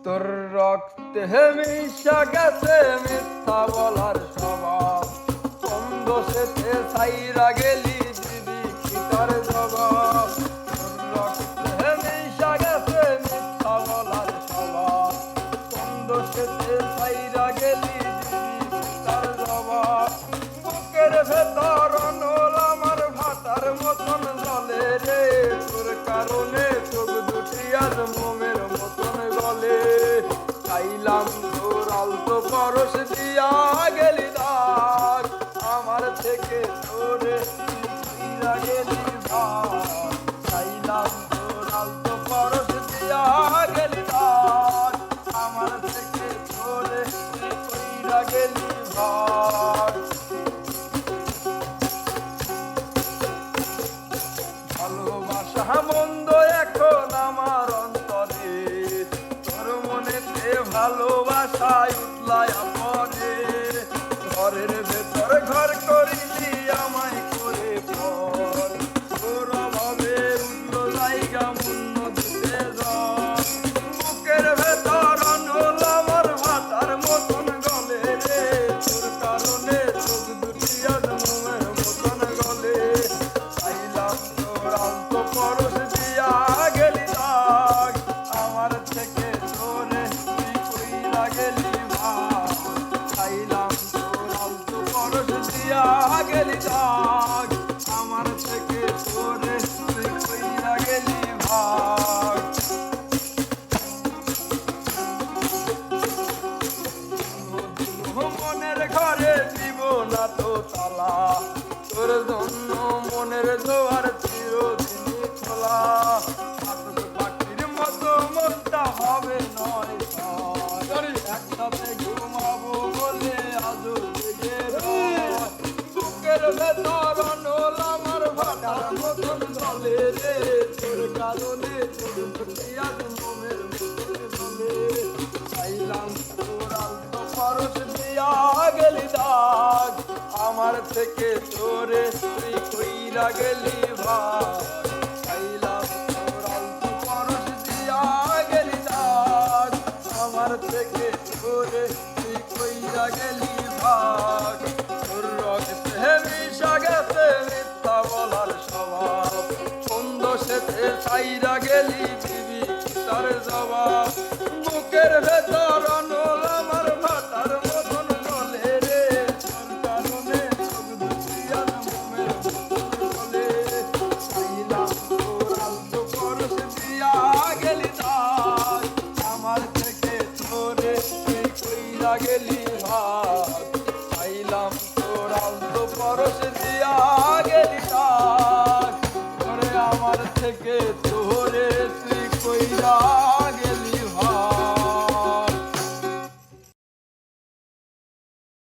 তোর রক্তে মিশা গেছে মিথ্যা বলার স্বভাব, কোন দোষেতে ছাইরা গেলি দিদি কি তার জবাব। তোর রক্তে মিশা গেছে মিথ্যা বলার স্বভাব, কোন দোষেতে ছাইরা গেলি দিদি কি তার জবাব। বুকের ভেতর অনল আমার ভাতার মতন জলে রে, তোর কারণে চোখ দুটি আজ মোমের মতন গলে। চাইলাম তোর আলতো পরশ দিয়া গেলি দাগ, আমার থেকে তোরে ফিরা গেলি ভাগ। চাইলাম তোর আলতো পরশ দিয়া গেলি দাগ, আমার থেকে তোরে ফিরা গেলি ভাগ। ভালোবাসা মন্দ এখন আমার অন্তরে, তোর মনেতে ভালোবাসায় উতলায় পরে। ঘরের ভেতর ঘর করিলি আমায় করে পর, তোর অভাবে উঠলো জায়গা মূল্য দিতে ঝড়। বুকের ভেতর অনল আমার ভাতার মতন গলে রে, তোর কারণে চোখ দুটি আজ মোমের মতন গলে। চাইলাম তোর আলতো পরশ দিয়া গেলি দাগ, আমার থেকে তোরে তুই কইরা গেলি ভাগ। চাইলাম তোর আলতো পরশ দিয়া গেলি দাগ, আমার থেকে তোরে তুই কইরা গেলি ভাগ। মনের ঘরে দিব না তো তালা, তোর জন্য মনের জোয়ার চিরদিনই খোলা। আকাশ পাখির মতো মনটা হবে নয় ছয়, একসাথে ঘুমাবো বলে আজও জেগে রয়। বুকের ভেতর অনল আমার ভাটার মতন চলে রে, তোর কারণে চোখ দুটি আজ মোমের মতন চলে। চাইলাম তোর আলতো পরশ দিয়া গেলি দাগ, আমার থেকে তোরে তুই কইরা গেলি ভাগ। চাইলাম তোর আলতো পরশ দিয়া গেলি দাগ, আমার থেকে তোরে তুই কইরা গেলি ভাগ। তোর রক্তে মিশা গেছে মিথ্যা বলার স্বভাব, কোন দোষেতে ছাইরা গেলি দিবি কি তার জবাব। বুকের ভেতর অনল আমার ভাতার মতন গলে রে, তোর কারণে চোখ দুটি আজ মোমের মতন গলে। চাইলাম তোর আলতো পরশ দিয়া গেলি দাগ, আমার থেকে তোরে তুই কইরা গেলি ভাগ।